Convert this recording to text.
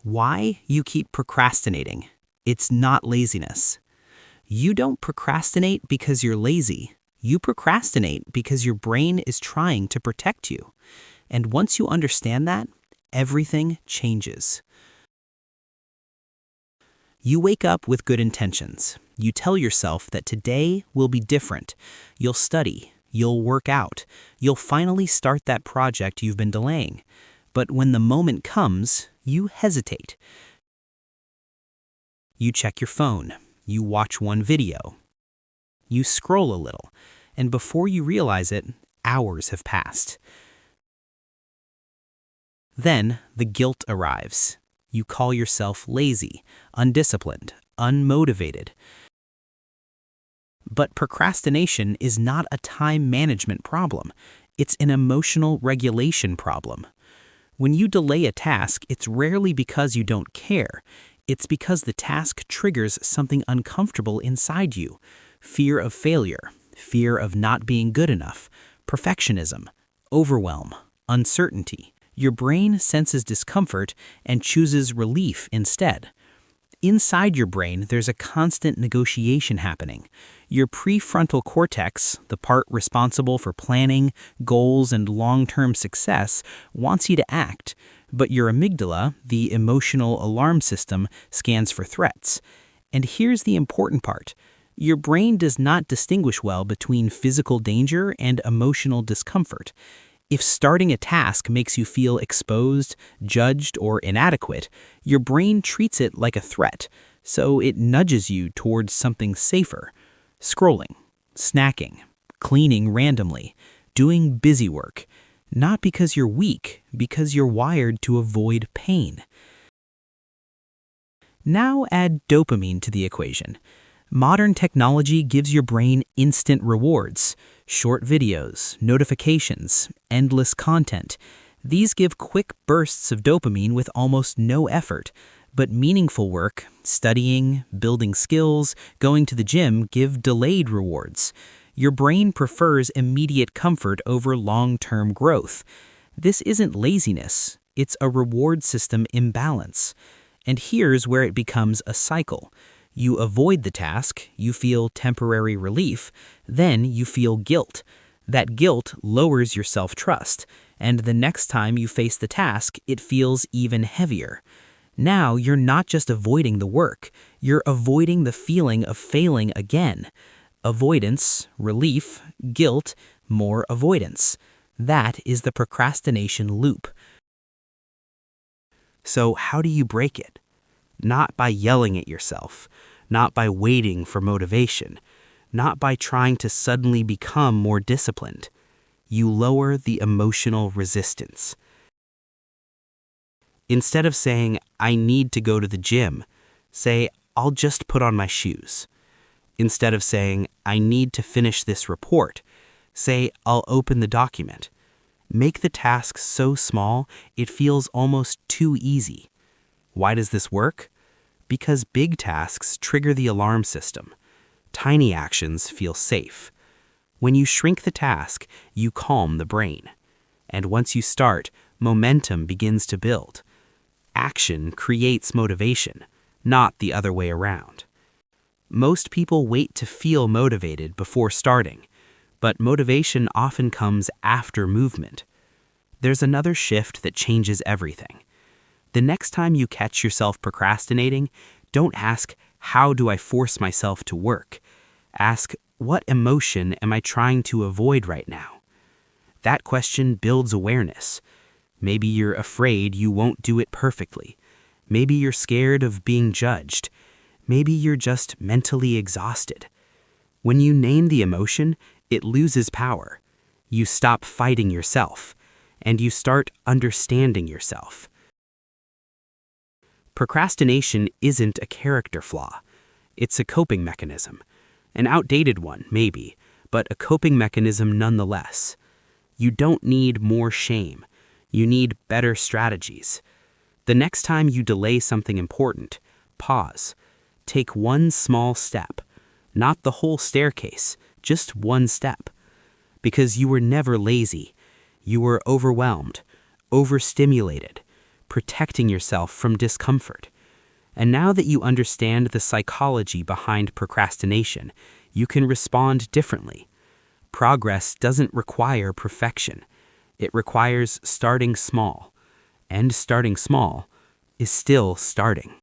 Why you keep procrastinating. It's not laziness. You don't procrastinate because you're lazy. You procrastinate because your brain is trying to protect you. And once you understand that, everything changes. You wake up with good intentions. You tell yourself that today will be different. You'll study. You'll work out. You'll finally start that project you've been delaying. But when the moment comes, you hesitate. You check your phone. You watch one video. You scroll a little. And before you realize it, hours have passed. Then the guilt arrives. You call yourself lazy, undisciplined, unmotivated. But procrastination is not a time management problem. It's an emotional regulation problem. When you delay a task, it's rarely because you don't care. It's because the task triggers something uncomfortable inside you. Fear of failure, fear of not being good enough, perfectionism, overwhelm, uncertainty. Your brain senses discomfort and chooses relief instead. Inside your brain, there's a constant negotiation happening. Your prefrontal cortex, the part responsible for planning, goals, and long-term success, wants you to act, but your amygdala, the emotional alarm system, scans for threats. And here's the important part. Your brain does not distinguish well between physical danger and emotional discomfort. If starting a task makes you feel exposed, judged, or inadequate, your brain treats it like a threat, so it nudges you towards something safer. Scrolling, snacking, cleaning randomly, doing busy work. Not because you're weak, because you're wired to avoid pain. Now add dopamine to the equation. Modern technology gives your brain instant rewards. Short videos, notifications, endless content. These give quick bursts of dopamine with almost no effort. But meaningful work, studying, building skills, going to the gym give delayed rewards. Your brain prefers immediate comfort over long-term growth. This isn't laziness, it's a reward system imbalance. And here's where it becomes a cycle. You avoid the task, you feel temporary relief, then you feel guilt. That guilt lowers your self-trust, and the next time you face the task, it feels even heavier. Now you're not just avoiding the work, you're avoiding the feeling of failing again. Avoidance, relief, guilt, more avoidance. That is the procrastination loop. So how do you break it? Not by yelling at yourself, not by waiting for motivation, not by trying to suddenly become more disciplined. You lower the emotional resistance. Instead of saying, I need to go to the gym, say, I'll just put on my shoes. Instead of saying, I need to finish this report, say, I'll open the document. Make the task so small, it feels almost too easy. Why does this work? Because big tasks trigger the alarm system. Tiny actions feel safe. When you shrink the task, you calm the brain. And once you start, momentum begins to build. Action creates motivation, not the other way around. Most people wait to feel motivated before starting, but motivation often comes after movement. There's another shift that changes everything. The next time you catch yourself procrastinating, don't ask, how do I force myself to work? Ask, what emotion am I trying to avoid right now? That question builds awareness. Maybe you're afraid you won't do it perfectly. Maybe you're scared of being judged. Maybe you're just mentally exhausted. When you name the emotion, it loses power. You stop fighting yourself, and you start understanding yourself. Procrastination isn't a character flaw. It's a coping mechanism. An outdated one, maybe, but a coping mechanism nonetheless. You don't need more shame. You need better strategies. The next time you delay something important, pause. Take one small step. Not the whole staircase, just one step. Because you were never lazy. You were overwhelmed, overstimulated, protecting yourself from discomfort. And now that you understand the psychology behind procrastination, you can respond differently. Progress doesn't require perfection. It requires starting small. And starting small is still starting.